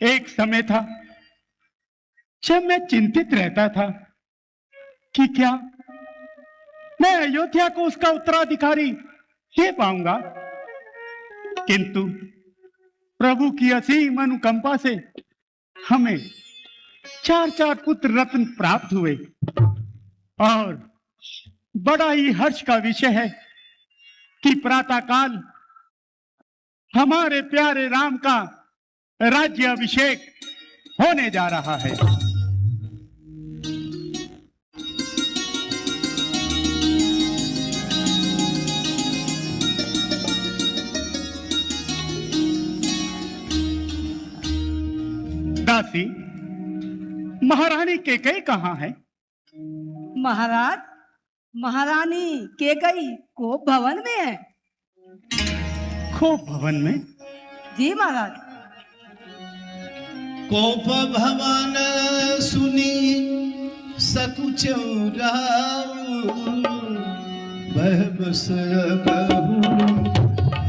एक समय था जब मैं चिंतित रहता था कि क्या मैं अयोध्या को उसका उत्तराधिकारी दे पाऊंगा, किंतु प्रभु की असीम अनुकंपा से हमें चार चार पुत्र रत्न प्राप्त हुए। और बड़ा ही हर्ष का विषय है कि प्रातःकाल हमारे प्यारे राम का राज्य अभिषेक होने जा रहा है। दासी, महारानी केकई कहाँ है? महाराज, महारानी केकई कोप भवन में है। कोप भवन में? जी महाराज। कोप भवन सुनी सकुच बस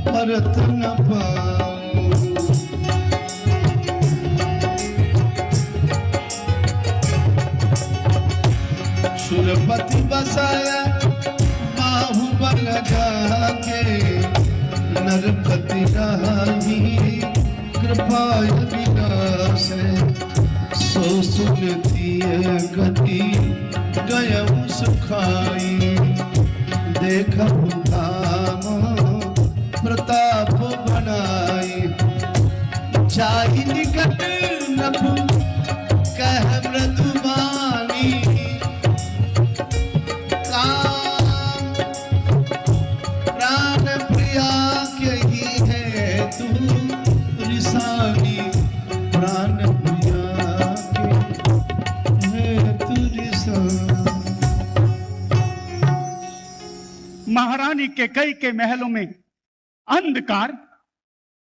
परत न पाऊं। सुरपति बसाया बाहुबल जाके, नरपति राही कृपा विनाश। सो सुनती गति गयऊ सुखाई, देखऊ धाम प्रताप बनाई। जाहि निकट नभु कह मृदुबानी, प्राण प्रिया के ही है तू रिसानी। प्राण प्रिया के है तू रिसानी। महारानी केकई के महलों में अंधकार,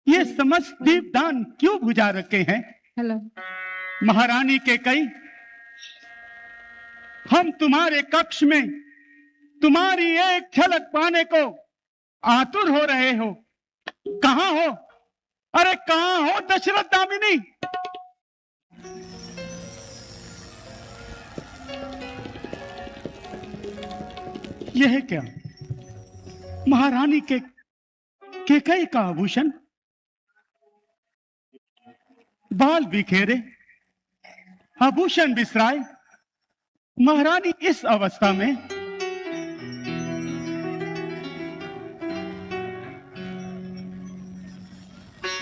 ये समस्त दीपदान क्यों बुझा रखे हैं? हेलो महारानी केकई, हम तुम्हारे कक्ष में तुम्हारी एक झलक पाने को आतुर हो रहे हो। कहां हो? अरे कहां हो दशरथ दामिनी? यह क्या? महारानी के केकई का आभूषण, बाल बिखेरे, आभूषण बिसराए, महारानी इस अवस्था में।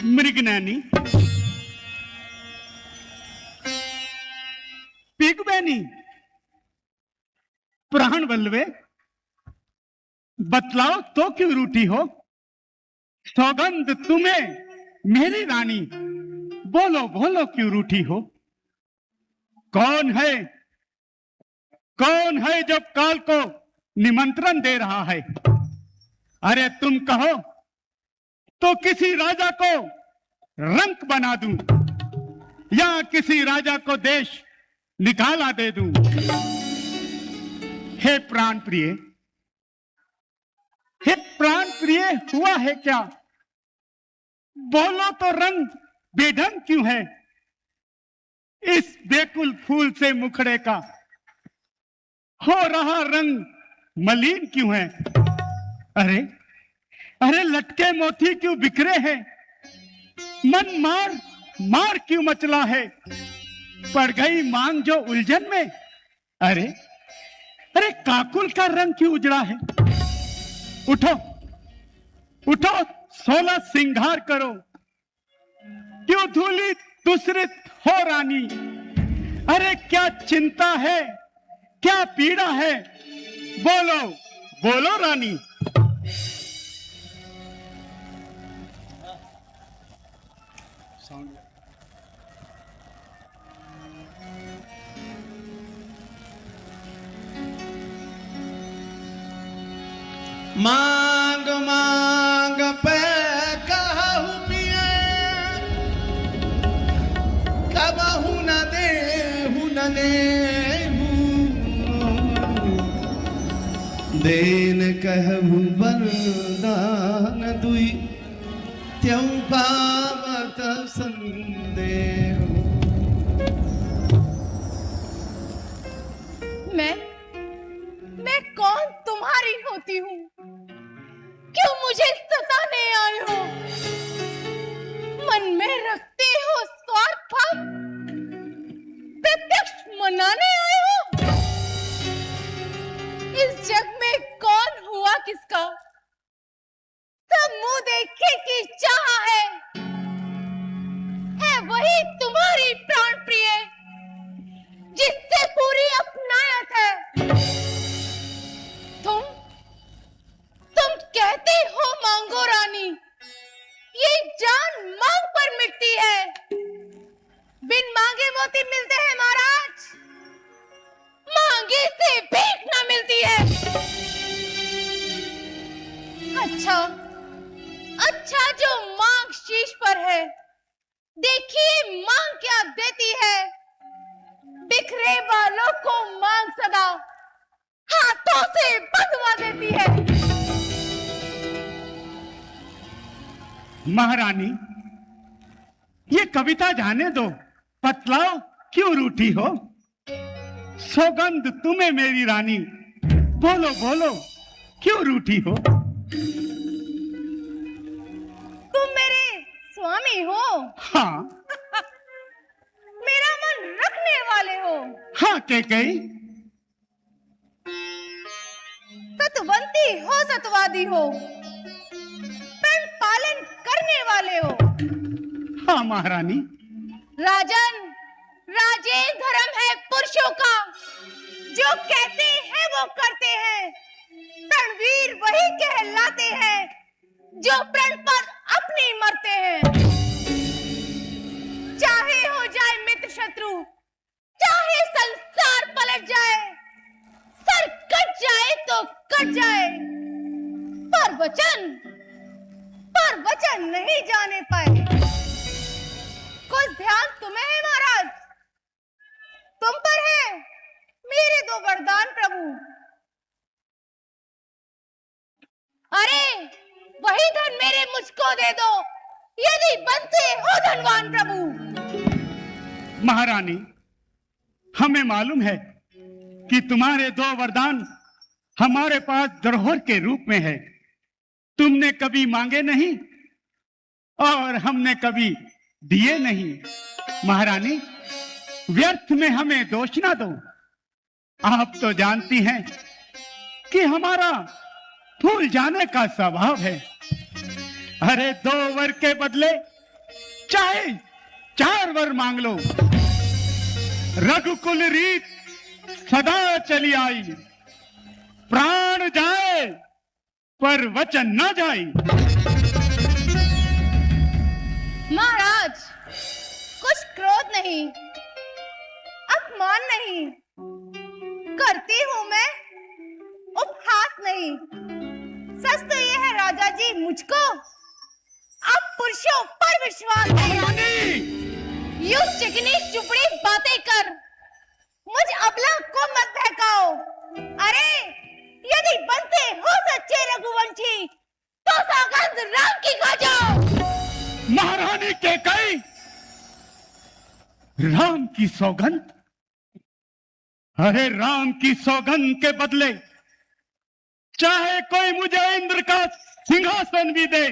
मृगनैनी, पिगबैनी, प्राण वल्लवे, बतलाओ तो क्यों रूठी हो? सौगंध तुम्हें मेरी रानी, बोलो बोलो क्यों रूठी हो? कौन है, कौन है जो काल को निमंत्रण दे रहा है? अरे तुम कहो तो किसी राजा को रंक बना दूं, या किसी राजा को देश निकाला दे दूं। हे प्राण प्रिय, हे प्राण प्रिय, हुआ है क्या? बोलो तो रंग बेढंग क्यों है? इस बेकुल फूल से मुखड़े का हो रहा रंग मलिन क्यों है? अरे अरे लटके मोती क्यों बिखरे हैं? मन मार मार क्यों मचला है? पड़ गई मांग जो उलझन में। अरे अरे काकुल का रंग क्यों उजड़ा है? उठो उठो, 16 सिंगार करो, क्यों धूली दूसरित हो रानी? अरे क्या चिंता है, क्या पीड़ा है? बोलो बोलो रानी। मांग मांग पे कहूँ पिया, कबहू न देहू न नेहू। देन कहूँ वरदान दुई, त्यों पावत संदेह। मैं कौन तुम्हारी होती हूँ? क्यों मुझे सताने आए हो? मन में रखते हो स्वार्थ भाव, प्रत्यक्ष मनाने आए हो? इस जग में कौन हुआ किसका? सब मुंह देखे की चाह है वही तुम्हारी प्राण प्रिय, जिससे पूरी अपनायत है। तुम कहते हो मांगो रानी, ये जान मांग पर मिटती है। बिन मांगे मोती मिलते हैं महाराज, मांगे से भीख ना मिलती है। अच्छा जो मांग शीश पर है, देखिए मांग क्या देती है। बिखरे बालों को मांग सदा हाथों से बंधवा देती है। महारानी, ये कविता जाने दो, बतलाओ क्यों रूठी हो? सौगंध तुम्हें मेरी रानी, बोलो बोलो क्यों रूठी हो? तुम मेरे स्वामी हो? हाँ। मेरा मन रखने वाले हो? हाँ कैकेयी। सतवंती हो, सतवादी हो, प्रण पालन करने वाले हो? हाँ महारानी। राजन, राजेश धर्म है पुरुषों का, जो कहते हैं वो करते हैं। प्रणवीर वही कहलाते हैं, जो प्रण पर अपनी मरते हैं। चाहे हो जाए मित्र शत्रु, चाहे संसार पलट जाए, सर कट जाए तो कट जाए, पर वचन नहीं जाने पाए। कुछ ध्यान तुम्हें है महाराज, तुम पर है मेरे दो वरदान प्रभु। अरे वही धन मेरे मुझको दे दो, यदि बनते हो धनवान प्रभु। महारानी, हमें मालूम है कि तुम्हारे दो वरदान हमारे पास धरोहर के रूप में है। तुमने कभी मांगे नहीं और हमने कभी दिए नहीं। महारानी, व्यर्थ में हमें दोष ना दो। आप तो जानती हैं कि हमारा भूल जाने का स्वभाव है। अरे 2 वर के बदले चाहे 4 वर मांग लो। रघुकुल रीत सदा चली आई, प्राण जाए पर वचन न जाए। महाराज, कुछ क्रोध नहीं, अपमान नहीं करती हूं मैं, उपहास नहीं। सच तो ये है राजा जी, मुझको अब पुरुषों पर विश्वास नहीं। यूं चिकनी चुपड़ी बातें कर मुझ अबला को मत बहकाओ। अरे यदि बनते हो सच्चे रघुवंशी, तो सौगंध राम की खा जाओ। महारानी कैकेयी, राम की सौगंध? अरे राम की सौगंध के बदले चाहे कोई मुझे इंद्र का सिंहासन भी दे,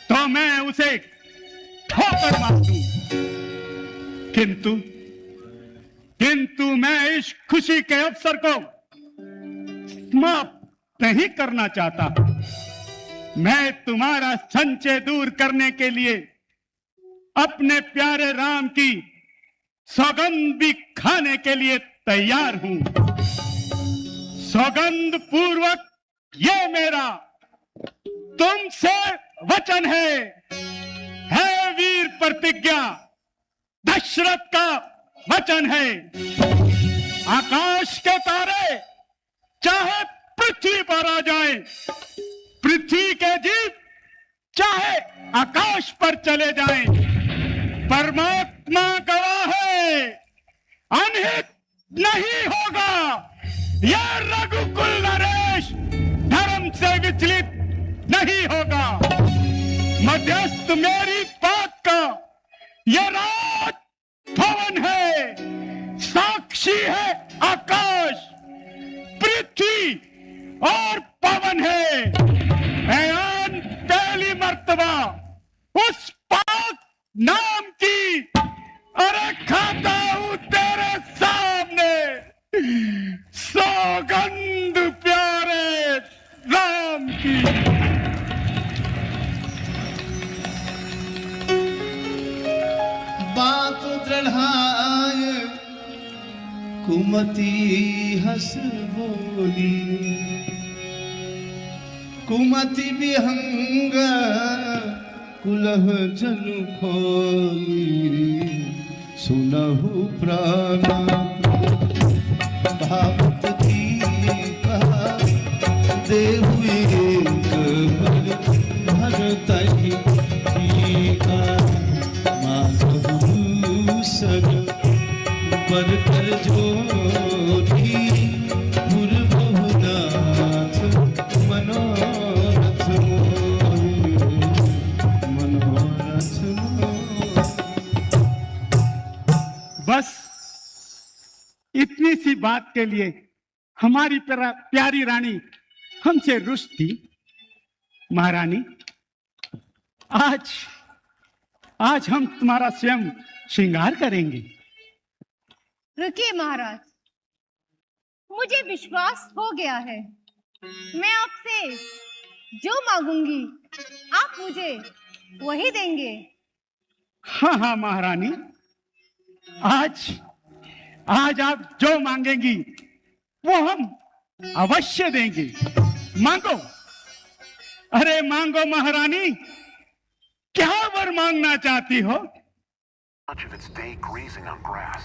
तो मैं उसे ठोकर मार दूं। किंतु मैं इस खुशी के अवसर को समाप्त नहीं करना चाहता। मैं तुम्हारा संशय दूर करने के लिए अपने प्यारे राम की सौगंध भी खाने के लिए तैयार हूं। सौगंध पूर्वक ये मेरा तुमसे वचन है वीर प्रतिज्ञा, दशरथ का वचन है। आकाश के तारे चाहे पृथ्वी पर आ जाएं, पृथ्वी के जीव चाहे आकाश पर चले जाएं, परमात्मा गवाह है, अनहित नहीं होगा। यह रघुकुल नरेश धर्म से विचलित नहीं होगा। मध्यस्थ मेरी बात का ये राज भवन है, साक्षी है आकाश, पृथ्वी और पवन है। ऐन पहली मर्तबा उस पाक नाम की अरे खाता हूं तेरे सामने, सौगंध प्यारे राम की। बात दृढ़ाय कुमति हस बोली, कुमति विहंग कुलह जनु खोली, सुनहु प्राण भावत दीपा, देहु एक बल भरतहि टीका, माधव सग पर कर जोरी, मुरबहुनाथ मनोरथ मोहि, मनोरथ मोहि। बस इतनी सी बात के लिए हमारी प्यारी रानी हमसे रुष्ट थी। महारानी, आज हम तुम्हारा स्वयं श्रृंगार करेंगे। रुकिए महाराज, मुझे विश्वास हो गया है। मैं आपसे जो मांगूंगी आप मुझे वही देंगे। हाँ हाँ महारानी, आज आप जो मांगेंगी वो हम अवश्य देंगे। मांगो, अरे मांगो महारानी, क्या वर मांगना चाहती हो? Much of its day grazing on grass.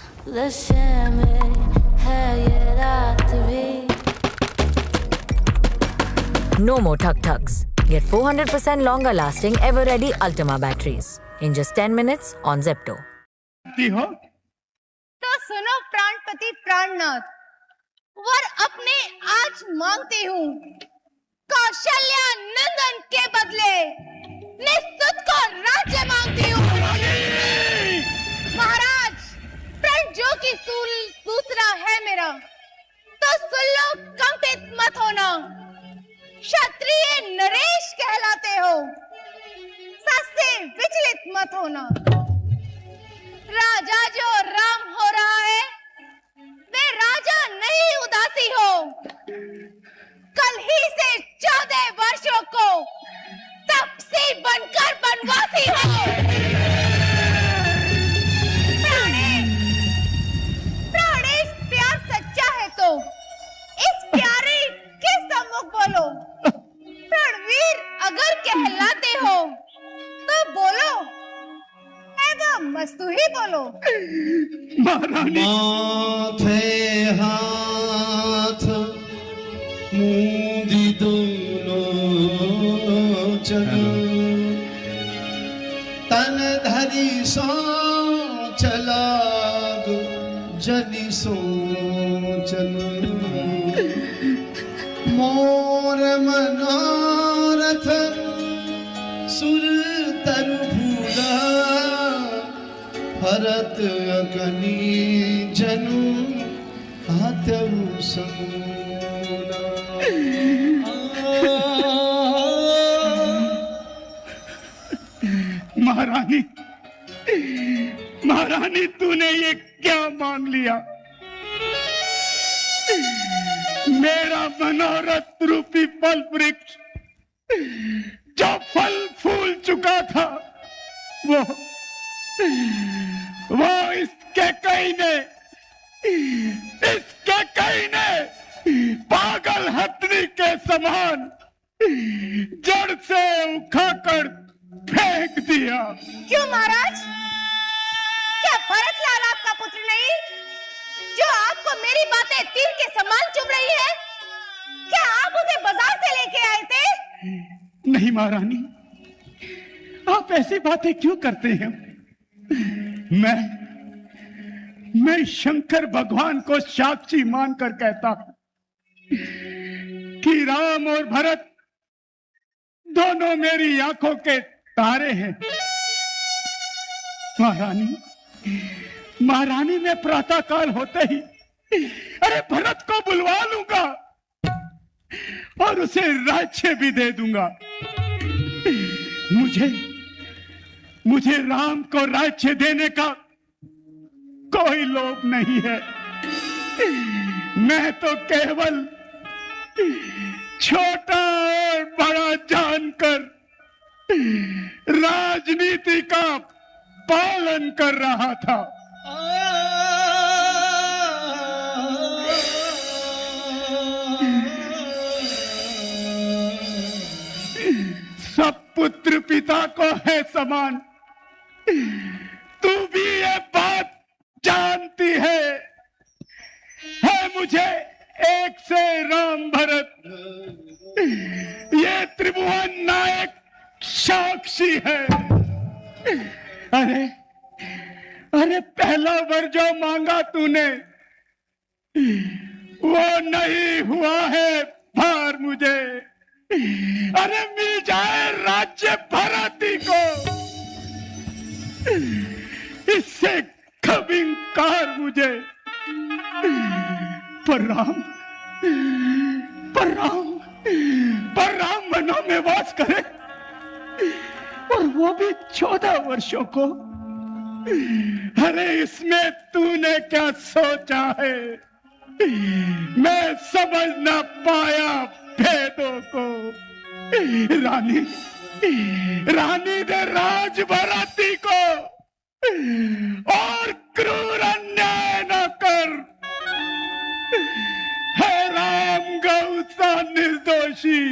No more tuk-tuks. Get 400% longer lasting ever-ready Ultima batteries in just 10 minutes on Zepto. हो? तो सुनो प्राणपति प्राणनाथ, वर अपने आज मांगती हूँ। कौशल्या नंदन के बदले निस्तुत को राज्य मांगती हूँ। महाराज, प्रण जो कि दूसरा है मेरा, तो सुन लो, कंपित मत होना। क्षत्रिय नरेश कहलाते हो, सच से विचलित मत होना। राजा जो राम हो रहा है, वे राजा नहीं उदासी हो। कल ही से 14 वर्षों को तपसी बनकर बनवासी हो। प्राणेश प्यार सच्चा है तो इस प्यारे के सम्मुख बोलो। प्रणवीर अगर कहलाते हो तो बोलो, मस्तू ही बोलो। महारानी, माथे हाथ मूंदी दोनों चन, तन धरी सो चलाग जनि सो चल, मोर मनोरथ सुर तरु भूला, भरत अगनी जनु हाथऊ समूना। महारानी, महारानी, तूने ये क्या मांग लिया? मेरा मनोरथ रूपी फल वृक्ष जो फल फूल चुका था, वो इसके कई ने पागल हथनी के समान जड़ से उखाकर फेंक दिया। क्यों महाराज? क्या भरतलाल आपका पुत्र नहीं, जो आपको मेरी बातें तीर के समान चुभ रही है? क्या आप उसे बाजार से लेके आए थे? नहीं महारानी, आप ऐसी बातें क्यों करते हैं? मैं शंकर भगवान को साक्षी मानकर कहता हूं कि राम और भरत दोनों मेरी आंखों के तारे हैं। महारानी, महारानी मैं प्रातः काल होते ही अरे भरत को बुलवा लूंगा और उसे राज्य भी दे दूंगा। मुझे राम को राज्य देने का कोई लोभ नहीं है। मैं तो केवल छोटा और बड़ा जानकर राजनीति का पालन कर रहा था। सब पुत्र पिता को है समान। तू भी ये बात जानती है मुझे एक से राम भरत, ये त्रिभुवन नायक साक्षी है। अरे पहला वर जो मांगा तूने वो नहीं हुआ है भार मुझे। अरे मिल जाए राज्य भरती को, इससे कभी इंकार मुझे। पर राम मनों में वास करे और वो भी 14 वर्षों को। अरे इसमें तूने क्या सोचा है? मैं समझ न पाया भेदों को। रानी दे राज भरती को और क्रूर अन्याय न कर। है राम गौ सा निर्दोषी,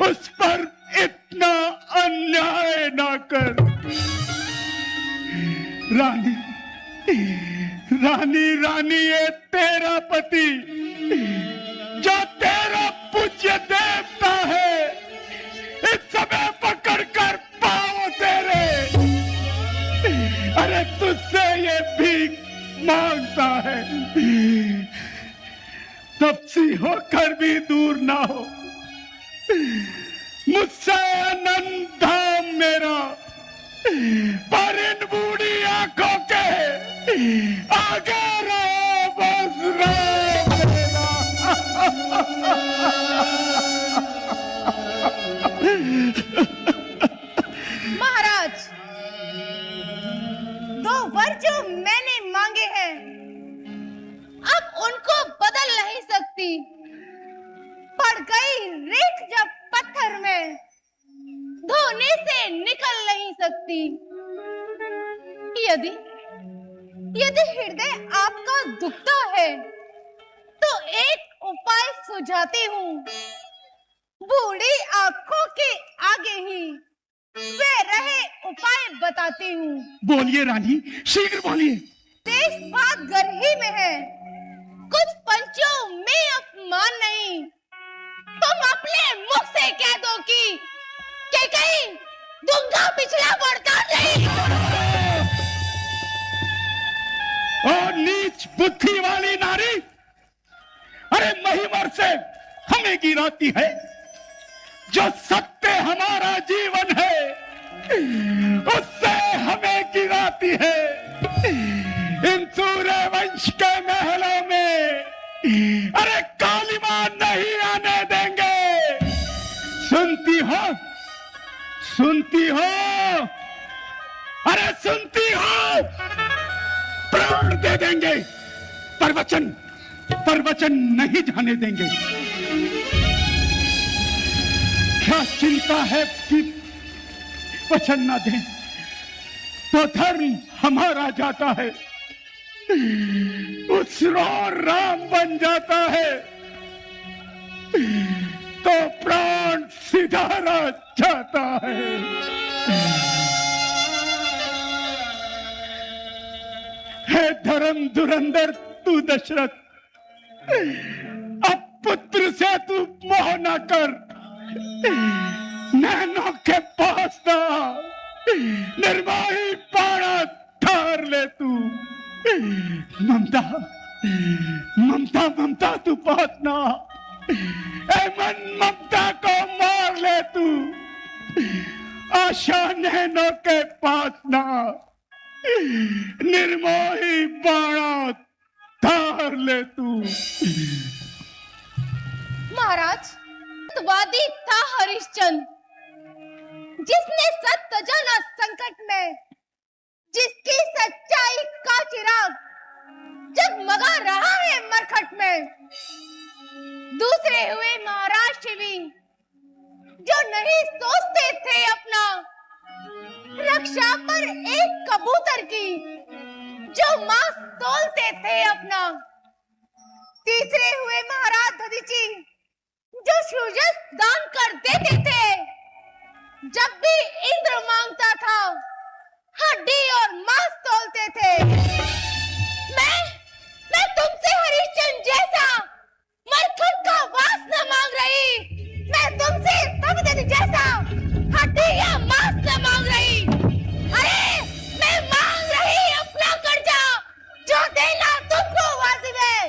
उस पर इतना अन्याय न कर। रानी ये तेरा पति जो तेरा पूज्य देवता है, इस समय पकड़कर पाओ तेरे। अरे तुझसे ये भीख मांगता है, तपसी होकर भी दूर ना हो। मुझसे अनंत धाम मेरा, पर इन बूढ़ी आंखों के आगे रहो बस राम मेरा। महाराज, 2 वर जो मैंने मांगे हैं अब उनको बदल नहीं सकती। पड़ गई रेख जब पत्थर में, धोने से निकल नहीं सकती। यदि हृदय आपका दुखता है तो एक उपाय सुझाती हूँ। बूढ़ी आंखों के आगे ही वे रहे उपाय बताती हूँ। बोलिए रानी, शीघ्र बोलिए। देश भाग घर ही में है, कुछ पंचों में अपमान नहीं। तुम अपने मुख से कह दो कि कहीं दूंगा पिछला वरदान नहीं। और नीच बुद्धि वाली नारी, अरे महिवर से हमें गिराती है। जो सत्य हमारा जीवन है उससे हमें गिराती है। इन सूर्य वंश के महलों में अरे कालिमा नहीं आने देंगे। सुनती हो? अरे सुनती हो? प्राण दे देंगे, पर वचन नहीं जाने देंगे। क्या चिंता है कि वचन ना दें तो धर्म हमारा जाता है, उसरो राम बन जाता है, तो प्राण सिधारा जाता है। हे धर्म धुरंधर तू दशरथ, अब पुत्र से तू मोह न कर। नैनों के पास ना निर्वाही पाड़ा धार ले तू। ममता तू पात ना, मन ममता को मार ले तू। आशा नैनों के पास ना, निर्मोही बाणा धार ले तू। महाराज, वादी था हरिश्चंद्र, जिसने सत्य जाना संकट में, जिसकी सच्चाई का चिराग जगमगा रहा है मरकट में। दूसरे हुए महाराज शिवी, जो नहीं सोचते थे अपना, रक्षा पर एक कबूतर की जो मांस तोलते थे अपना। तीसरे हुए महाराज दधीची, जो सूरज दान कर देते थे, जब भी इंद्र मांगता था हड्डी और मांस तोलते थे। मैं तुमसे हरिश्चंद्र जैसा मरकट का वास न मांग रही, मैं तुमसे तबदन जैसा हड्डी या मांस न मांग रही। अरे मैं मांग रही अपना कर्जा, जो देना तुमको वाजिब है।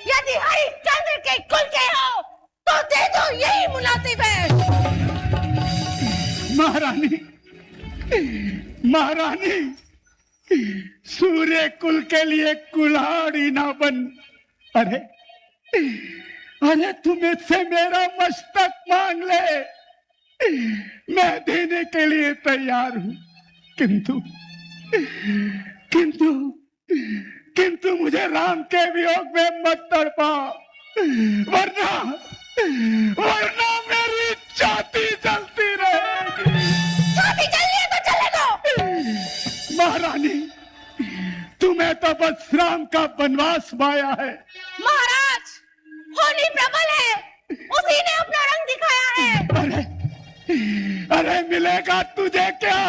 यदि हरिश्चंद्र के कुल के हो तो दे दो, यही मुनासिब है। महारानी, महारानी, सूर्य कुल के लिए कुल्हाड़ी ना बन। अरे अरे तुम इससे मेरा मस्तक मांग ले, मैं देने के लिए तैयार हूं, किंतु किंतु किंतु मुझे राम के वियोग में मत तड़पा, वरना वरना मेरी छाती जलती रहेगी। छाती जलनी है तो जलने दो। महारानी, तुम्हें तो बस राम का वनवास माया है। महाराज, होली प्रबल है, उसी ने अपना रंग दिखाया है। अरे अरे मिलेगा तुझे क्या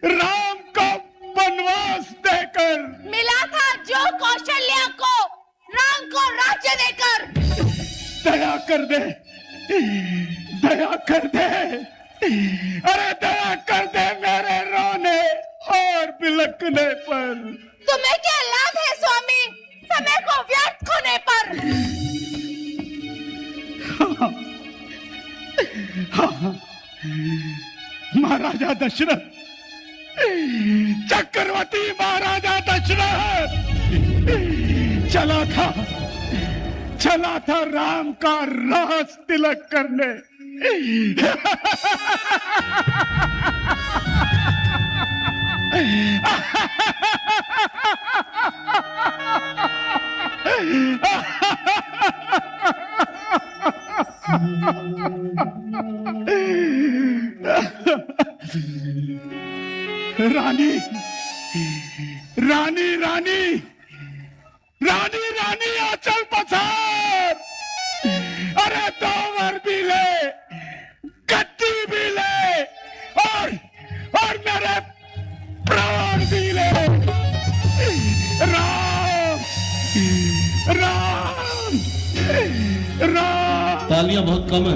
राम को वनवास देकर? मिला था जो कौशल्या को राम को राज्य देकर। दया कर दे, दया कर दे, अरे दया कर दे मेरे रोने और बिलखने पर। तुम्हें क्या लाभ है स्वामी समय को व्यर्थ खोने पर? महाराजा दशरथ, चक्रवर्ती महाराजा दशरथ चला था राम का रास तिलक करने। रानी रानी रानी रानी रानी आंचल पसार, अरे तोमर भी ले, गद्दी भी ले, और मेरे प्राण भी ले। राम राम राम। तालियां बहुत कम है।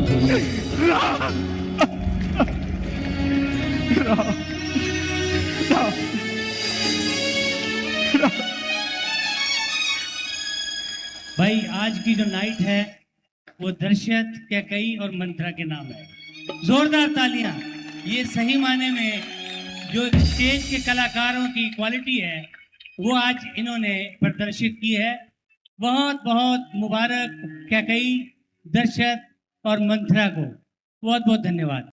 राम राम राम। भाई आज की जो नाइट है वो दशरथ, कैकेयी और मंथरा के नाम है। जोरदार तालियां। ये सही माने में जो स्टेज के कलाकारों की क्वालिटी है वो आज इन्होंने प्रदर्शित की है। बहुत बहुत मुबारक कैकेयी, दशरथ और मंथरा को बहुत बहुत धन्यवाद।